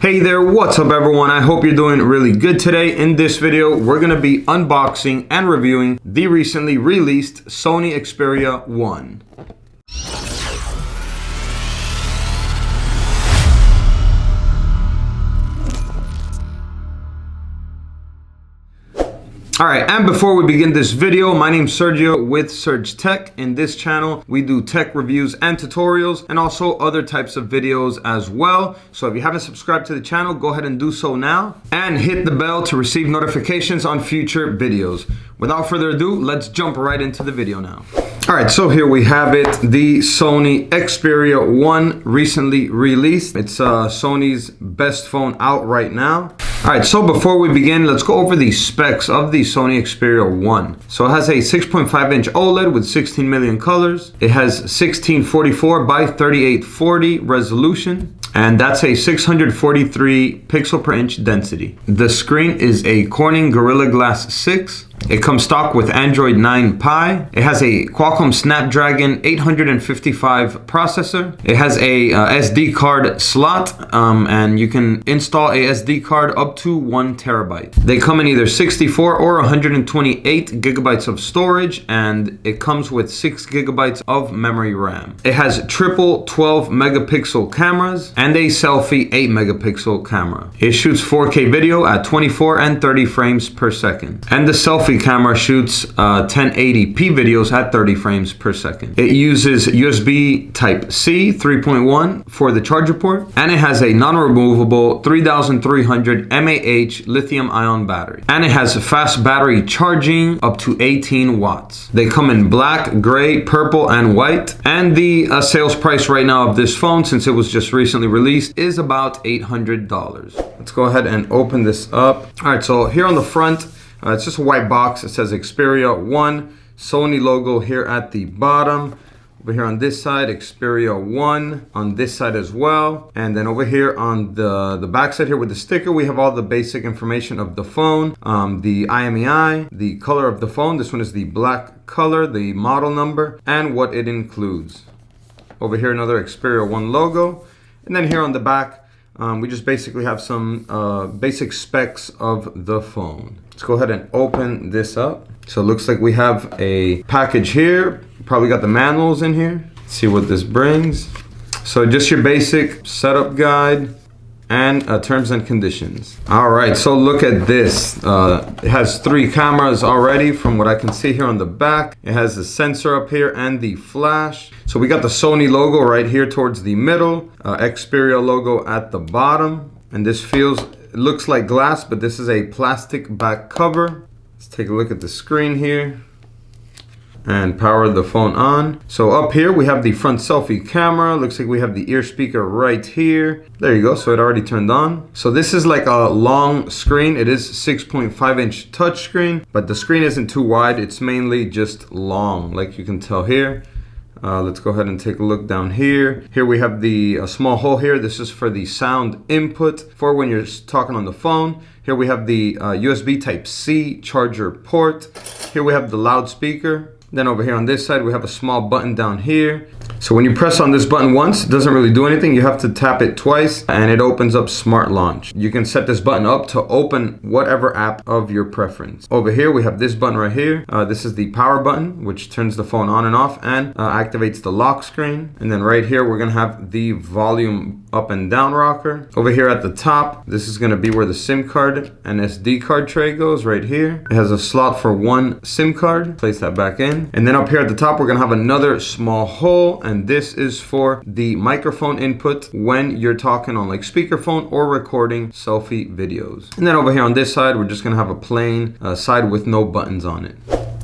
Hey there, what's up everyone? I hope you're doing really good today. In this video, we're going to be unboxing and reviewing the recently released Sony Xperia 1. Alright, and before we begin this video, my name's Sergio with Surge Tech. In this channel, we do tech reviews and tutorials and also other types of videos as well. So if you haven't subscribed to the channel, go ahead and do so now and hit the bell to receive notifications on future videos. Without further ado, let's jump right into the video now. Alright, so here we have it, the Sony Xperia 1 recently released. It's Sony's best phone out right now. Alright, so before we begin, let's go over the specs of the Sony Xperia 1. So it has a 6.5 inch OLED with 16 million colors. It has 1644 by 3840 resolution. And that's a 643 pixel per inch density. The screen is a Corning Gorilla Glass 6. It comes stock with Android 9 Pie. It has a Qualcomm Snapdragon 855 processor. It has a SD card slot, and you can install a SD card up to 1 terabyte. They come in either 64 or 128 gigabytes of storage, and it comes with 6 gigabytes of memory RAM. It has triple 12 megapixel cameras and a selfie 8 megapixel camera. It shoots 4K video at 24 and 30 frames per second. And the selfie camera shoots 1080p videos at 30 frames per second. It uses USB Type-C 3.1 for the charger port, and it has a non-removable 3300 mAh lithium-ion battery. And it has fast battery charging up to 18 watts. They come in black, gray, purple, and white. And the sales price right now of this phone, since it was just recently released, is about $800. Let's go ahead and open this up. All right, so here on the front, it's just a white box. It says Xperia 1, Sony logo here at the bottom. Over here on this side, Xperia 1 on this side as well. And then over here on the back side here with the sticker, we have all the basic information of the phone, the IMEI, the color of the phone. This one is the black color, the model number, and what it includes. Over here, another Xperia 1 logo. And then here on the back, we just basically have some basic specs of the phone. Let's go ahead and open this up. So it looks like we have a package here. Probably got the manuals in here. Let's see what this brings. So just your basic setup guide and terms and conditions. All right, so look at this. It has 3 cameras already from what I can see here on the back. It has the sensor up here and the flash. So we got the Sony logo right here towards the middle, Xperia logo at the bottom. And this it looks like glass, but this is a plastic back cover. Let's take a look at the screen here and power the phone on. So up here we have the front selfie camera. Looks like we have the ear speaker right here. There you go, so it already turned on. So this is like a long screen. It is 6.5 inch touchscreen, but the screen isn't too wide. It's mainly just long, like you can tell here. Let's go ahead and take a look down here. Here we have the small hole here. This is for the sound input for when you're talking on the phone. Here we have the USB Type-C charger port. Here we have the loudspeaker. Then over here on this side, we have a small button down here. So when you press on this button once, it doesn't really do anything. You have to tap it twice and it opens up Smart Launch. You can set this button up to open whatever app of your preference. Over here, we have this button right here. This is the power button, which turns the phone on and off and activates the lock screen. And then right here, we're gonna have the volume up and down rocker. Over here at the top, this is gonna be where the SIM card and SD card tray goes right here. It has a slot for 1 SIM card. Place that back in. And then up here at the top, we're gonna have another small hole, and this is for the microphone input when you're talking on like speakerphone or recording selfie videos. And then over here on this side, we're just gonna have a plain side with no buttons on it.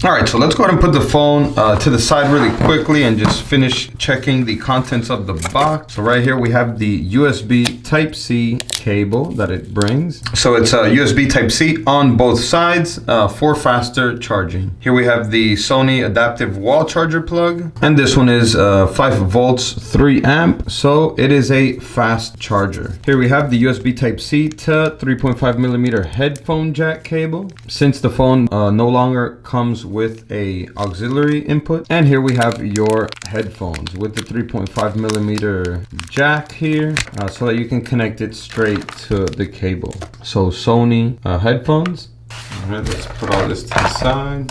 All right, so let's go ahead and put the phone to the side really quickly and just finish checking the contents of the box. So right here we have the USB Type-C cable that it brings. So it's a USB Type-C on both sides for faster charging. Here we have the Sony adaptive wall charger plug, and this one is 5 volts, 3 amp. So it is a fast charger. Here we have the USB Type-C to 3.5 millimeter headphone jack cable. Since the phone no longer comes with a auxiliary input. And here we have your headphones with the 3.5mm jack here, so that you can connect it straight to the cable. So Sony headphones. All right, let's put all this to the side.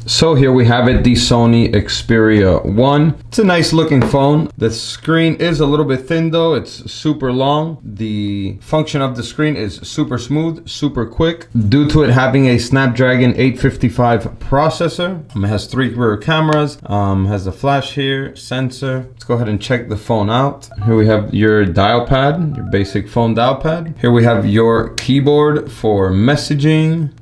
So here we have it, the Sony Xperia 1. It's a nice looking phone. The screen is a little bit thin though. It's super long. The function of the screen is super smooth, super quick, due to it having a Snapdragon 855 processor. It has 3 rear cameras, has a flash here, sensor. Let's go ahead and check the phone out. Here we have your dial pad, your basic phone dial pad. Here we have your keyboard for messaging.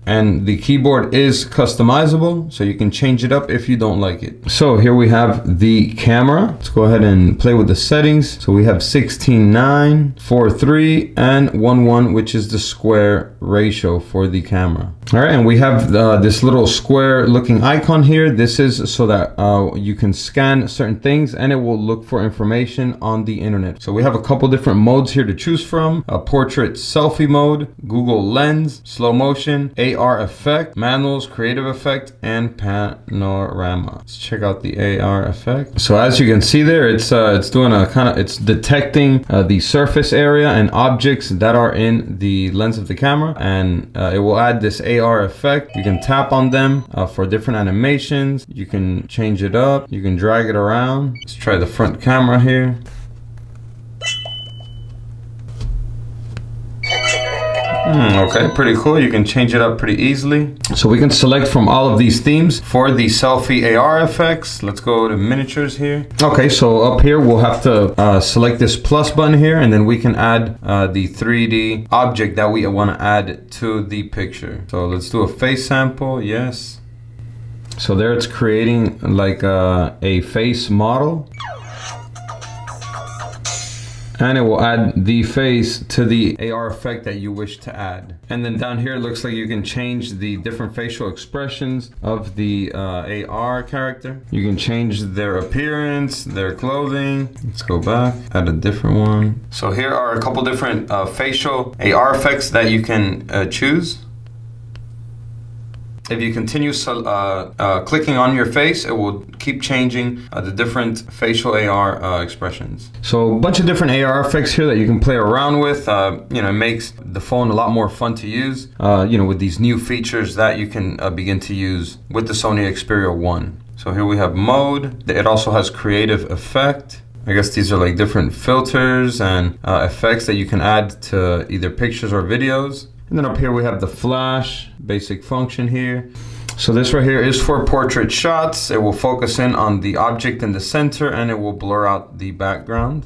And the keyboard is customizable, so you can change it up if you don't like it. So here we have the camera. Let's go ahead and play with the settings. So we have 16:9, 4:3, and 1:1, which is the square ratio for the camera. All right, and we have this little square looking icon here. This is so that you can scan certain things and it will look for information on the internet. So we have a couple different modes here to choose from. A portrait selfie mode, Google Lens, slow motion, AR effect, manuals, creative effect, and panorama. Let's check out the AR effect. So as you can see there, it's doing a it's detecting the surface area and objects that are in the lens of the camera, and it will add this AR effect. You can tap on them for different animations. You can change it up. You can drag it around. Let's try the front camera here. Okay, pretty cool. You can change it up pretty easily. So we can select from all of these themes for the selfie AR effects. Let's go to miniatures here. Okay, so up here we'll have to select this plus button here, and then we can add the 3D object that we want to add to the picture. So let's do a face sample. Yes. So there it's creating like a face model. And it will add the face to the AR effect that you wish to add. And then down here it looks like you can change the different facial expressions of the AR character. You can change their appearance, their clothing. Let's go back, add a different one. So here are a couple different facial AR effects that you can choose. If you continue clicking on your face, it will keep changing the different facial AR expressions. So a bunch of different AR effects here that you can play around with. You know, it makes the phone a lot more fun to use, you know, with these new features that you can begin to use with the Sony Xperia 1. So here we have mode. It also has creative effect. I guess these are like different filters and effects that you can add to either pictures or videos. And then up here we have the flash, basic function here. So this right here is for portrait shots. It will focus in on the object in the center and it will blur out the background.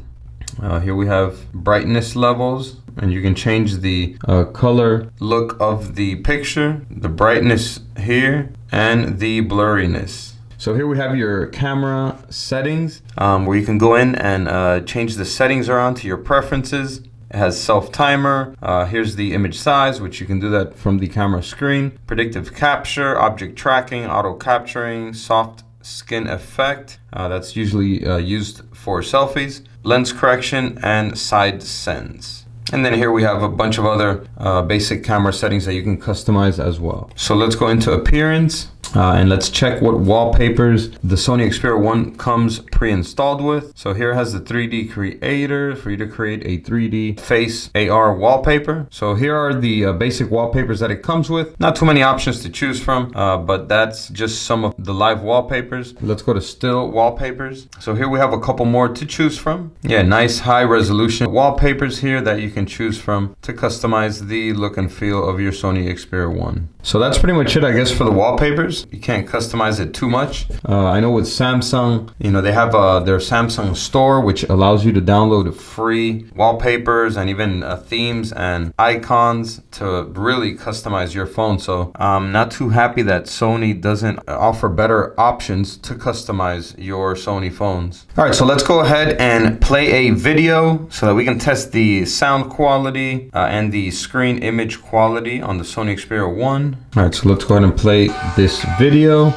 Here we have brightness levels, and you can change the color look of the picture, the brightness here, and the blurriness. So here we have your camera settings, where you can go in and change the settings around to your preferences. It has self-timer. Here's the image size, which you can do that from the camera screen. Predictive capture, object tracking, auto capturing, soft skin effect. That's usually used for selfies. Lens correction and side sends. And then here we have a bunch of other basic camera settings that you can customize as well. So let's go into appearance. And let's check what wallpapers the Sony Xperia 1 comes pre-installed with. So here it has the 3D creator for you to create a 3D face AR wallpaper. So here are the basic wallpapers that it comes with. Not too many options to choose from, but that's just some of the live wallpapers. Let's go to still wallpapers. So here we have a couple more to choose from. Yeah, nice high resolution wallpapers here that you can choose from to customize the look and feel of your Sony Xperia 1. So that's pretty much it, I guess, for the wallpapers. You can't customize it too much. I know with Samsung, you know, they have their Samsung store, which allows you to download free wallpapers and even themes and icons to really customize your phone. So I'm not too happy that Sony doesn't offer better options to customize your Sony phones. All right, so let's go ahead and play a video so that we can test the sound quality and the screen image quality on the Sony Xperia 1. All right, so let's go ahead and play this video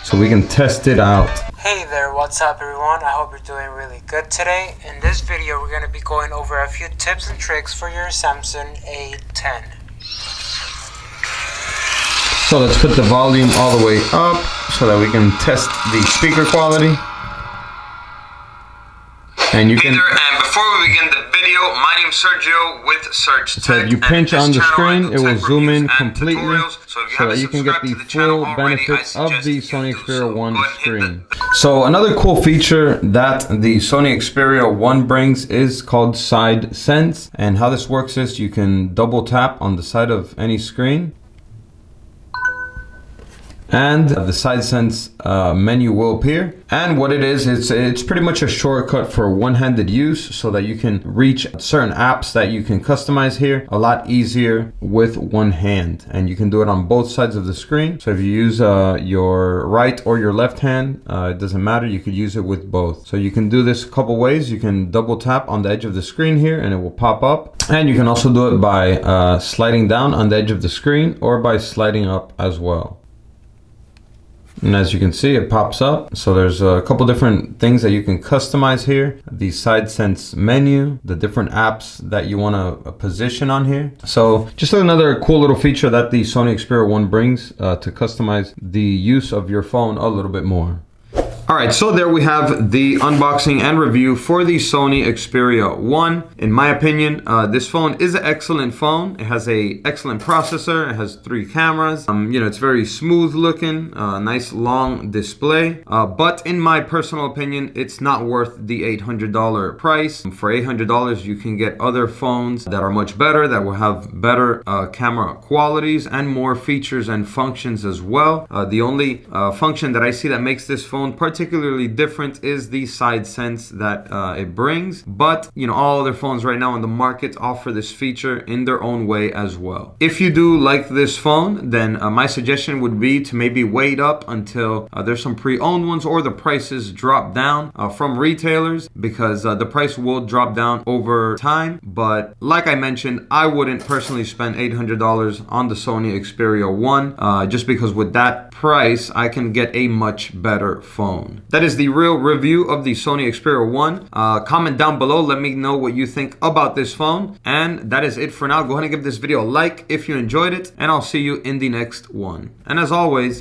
so we can test it out. Hey there, what's up everyone? I hope you're doing really good today. In this video, we're going to be going over a few tips and tricks for your Samsung A10. So let's put the volume all the way up so that we can test the speaker quality. And you can. And before we begin the video, my name's Sergio with Surge Tech. So if you pinch on the screen, it will zoom in completely so that you can get the full benefits of the Sony Xperia 1 screen. So another cool feature that the Sony Xperia 1 brings is called Side Sense. And how this works is you can double tap on the side of any screen, and the Side Sense menu will appear. And what it is, it's pretty much a shortcut for one-handed use so that you can reach certain apps that you can customize here a lot easier with one hand. And you can do it on both sides of the screen. So if you use your right or your left hand, it doesn't matter, you could use it with both. So you can do this a couple ways. You can double tap on the edge of the screen here and it will pop up. And you can also do it by sliding down on the edge of the screen or by sliding up as well. And as you can see, it pops up. So there's a couple different things that you can customize here. The Side Sense menu, the different apps that you want to position on here. So just another cool little feature that the Sony Xperia 1 brings to customize the use of your phone a little bit more. All right, so there we have the unboxing and review for the Sony Xperia 1. In my opinion, this phone is an excellent phone. It has an excellent processor. It has 3 cameras. It's very smooth looking, nice long display. But in my personal opinion, it's not worth the $800 price. For $800, you can get other phones that are much better, that will have better camera qualities and more features and functions as well. The only function that I see that makes this phone particularly different is the Side Sense that it brings, but all other phones right now on the market offer this feature in their own way as well. If you do like this phone, then my suggestion would be to maybe wait up until there's some pre-owned ones or the prices drop down from retailers, because the price will drop down over time. But like I mentioned, I wouldn't personally spend $800 on the Sony Xperia 1 just because with that price I can get a much better phone. That is the real review of the Sony Xperia 1. Comment down below, let me know what you think about this phone. And that is it for now. Go ahead and give this video a like if you enjoyed it, and I'll see you in the next one. And as always,